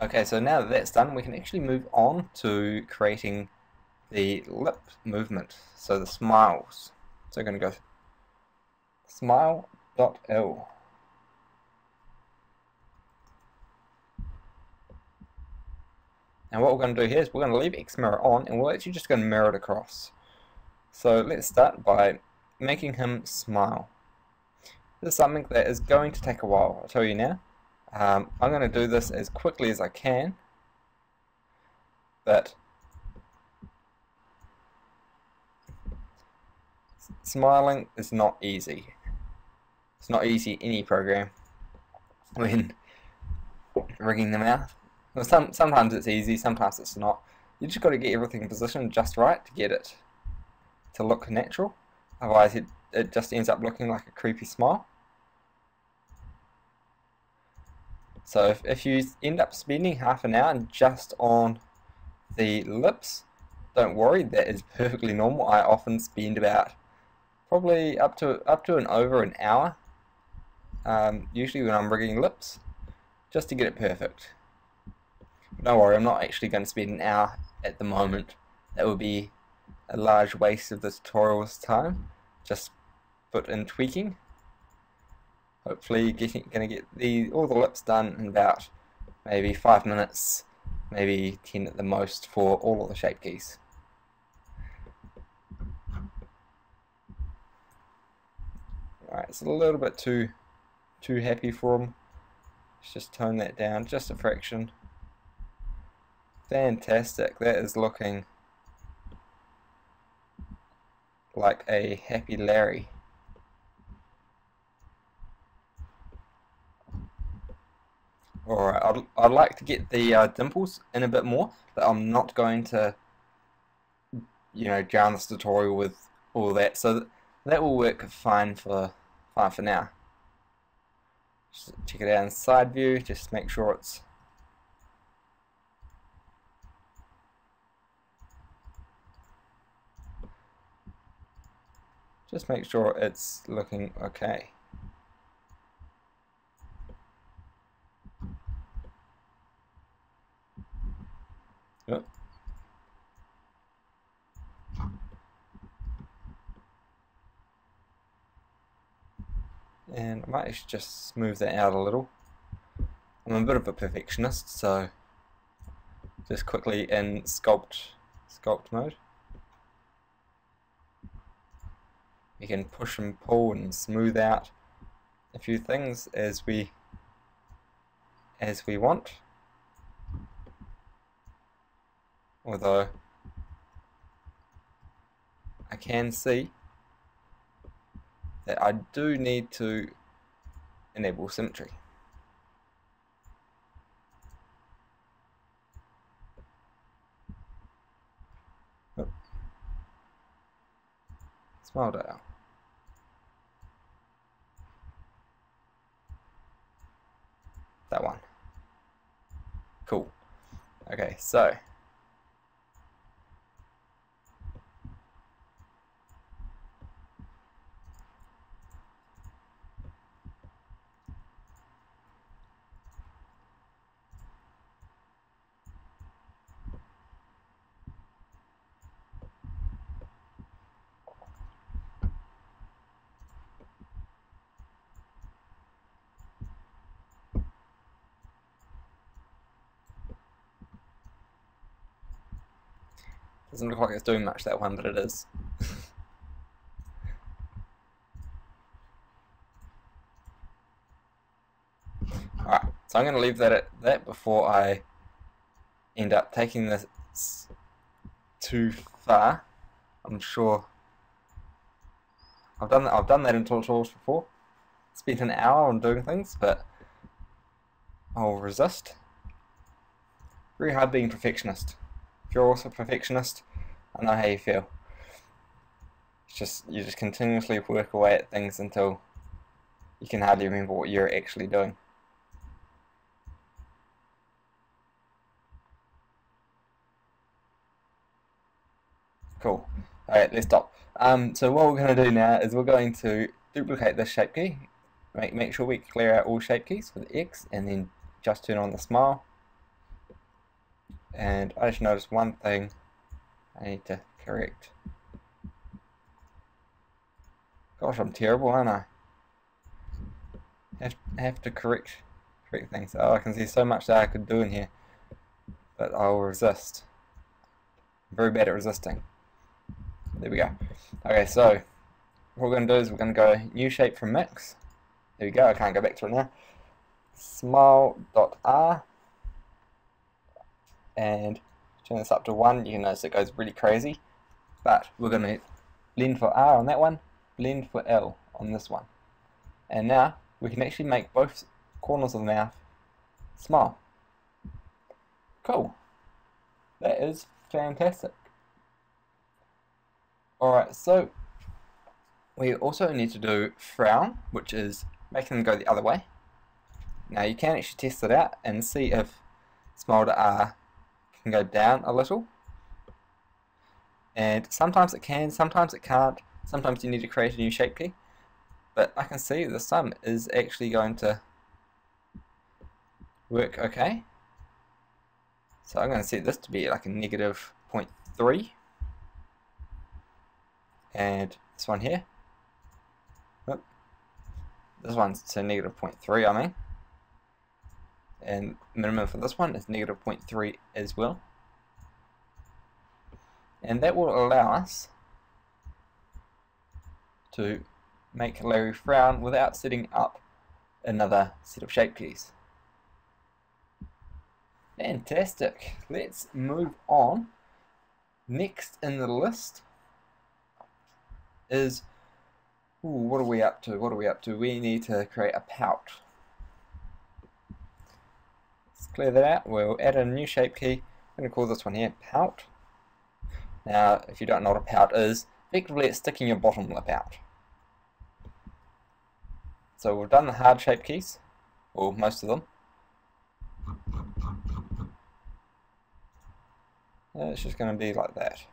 Okay, so now that that's done, we can actually move on to creating the lip movement, so the smiles. So we're going to go smile.l. And what we're going to do here is we're going to leave X mirror on, and we're actually just going to mirror it across. So let's start by making him smile. This is something that is going to take a while, I'll tell you now. I'm going to do this as quickly as I can, but smiling is not easy. It's not easy in any program when rigging them out. Well, sometimes it's easy, sometimes it's not. You just got to get everything positioned just right to get it to look natural. Otherwise it just ends up looking like a creepy smile. So if you end up spending half an hour just on the lips, don't worry, that is perfectly normal. I often spend about probably up to and over an hour, usually when I'm rigging lips, just to get it perfect. But don't worry, I'm not actually going to spend an hour at the moment. That would be a large waste of the tutorial's time. Just put in tweaking. Hopefully going to get all the lips done in about maybe 5 minutes, maybe 10 at the most for all of the shape keys. Alright, it's a little bit too happy for him. Let's just tone that down just a fraction. Fantastic, that is looking like a happy Larry. Alright, I'd like to get the dimples in a bit more, but I'm not going to, drown this tutorial with all that. So that will work fine for now. Just check it out in side view, just make sure it's looking okay. Yep. And I might actually just smooth that out a little. I'm a bit of a perfectionist, so just quickly in sculpt mode. We can push and pull and smooth out a few things as we want. Although I can see that I do need to enable symmetry. Oh. Smile dial. That one. Cool. Okay, so doesn't look like it's doing much, that one, but it is. Alright, so I'm going to leave that at that before I end up taking this too far. I'm sure I've done that in tutorials before. Spent an hour on doing things, but I'll resist. Very hard being perfectionist. If you're also a perfectionist, I know how you feel. It's just you just continuously work away at things until you can hardly remember what you're actually doing. Cool. Alright, let's stop. So what we're going to do now is we're going to duplicate this shape key. Make sure we clear out all shape keys with X, and then just turn on the smile. And I just noticed one thing I need to correct. Gosh, I'm terrible, aren't I? Have to correct things. Oh, I can see so much that I could do in here, but I'll resist. I'm very bad at resisting. There we go. Okay, so what we're going to do is we're going to go new shape from mix. There we go. I can't go back to it now. Smile.r, and turn this up to 1. You can notice it goes really crazy, but we're going to blend for R on that one, blend for L on this one, and now we can actually make both corners of the mouth smile. Cool. That is fantastic. Alright, so we also need to do frown, which is making them go the other way. Now you can actually test it out and see if smile to R can go down a little. And sometimes it can, sometimes it can't. Sometimes you need to create a new shape key. But I can see the sum is actually going to work okay. So I'm going to set this to be like a negative 0.3. And this one here. Oop. This one's to negative 0.3, I mean. And minimum for this one is negative 0.3 as well. And that will allow us to make Larry frown without setting up another set of shape keys. Fantastic. Let's move on. Next in the list is, what are we up to? What are we up to? We need to create a pout. Let's clear that out. We'll add a new shape key. I'm going to call this one here pout. Now, if you don't know what a pout is, effectively it's sticking your bottom lip out. So we've done the hard shape keys, or most of them. It's just going to be like that.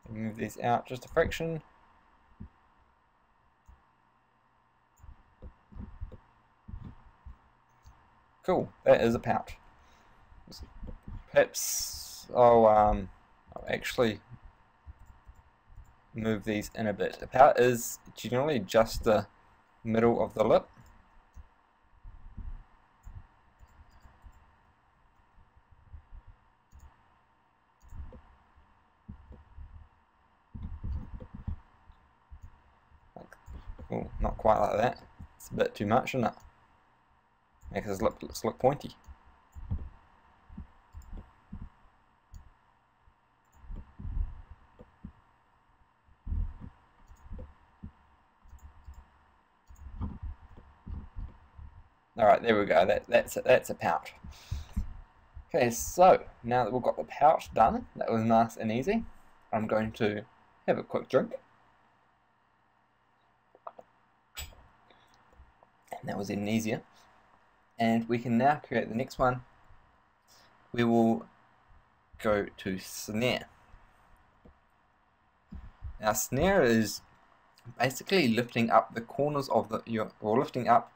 Move these out just a fraction. Cool, that is a pout. Perhaps I'll actually move these in a bit. A pout is generally just the middle of the lip. Oh, not quite like that. It's a bit too much, isn't it? Makes his lips look pointy. Alright, there we go. That's a pout. Okay, so now that we've got the pout done, that was nice and easy, I'm going to have a quick drink. And that was even easier. And we can now create the next one. We will go to snare. Now snare is basically lifting up the corners of or lifting up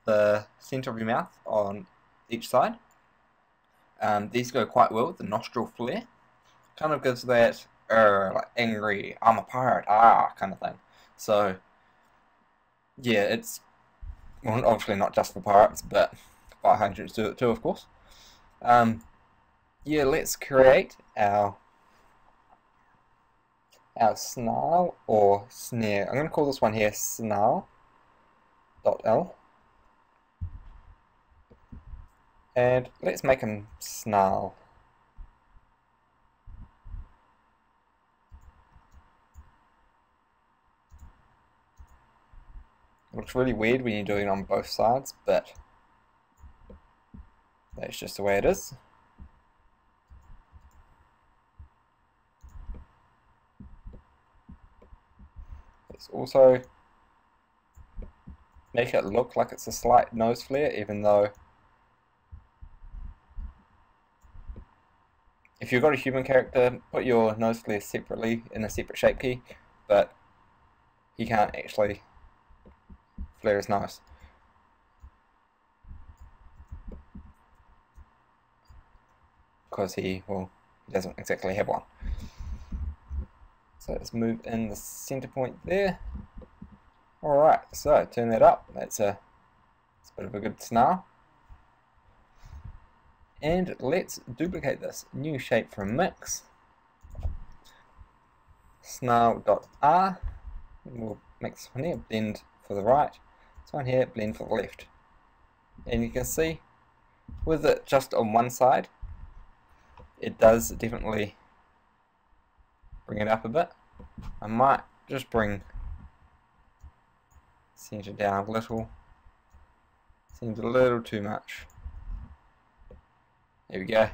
the center of your mouth on each side. These go quite well with the nostril flare. Kind of gives that like angry, I'm a pirate, kind of thing. So yeah, it's obviously not just for pirates, but fire hydrants do it too, of course. Yeah, let's create our snarl or snare. I'm going to call this one here snarl.l. And let's make him snarl. It looks really weird when you're doing it on both sides, but that's just the way it is. Let's also make it look like it's a slight nose flare, even though if you've got a human character, put your nose flare separately in a separate shape key, but he can't actually flare his nose. Because he doesn't exactly have one. So let's move in the center point there. Alright, so turn that up. It's a bit of a good snarl. And let's duplicate this. New shape from mix. Snarl.r. We'll make this one here, blend for the right. This one here, blend for the left. And you can see with it just on one side, it does definitely bring it up a bit. I might just bring center down a little. Seems a little too much. There we go.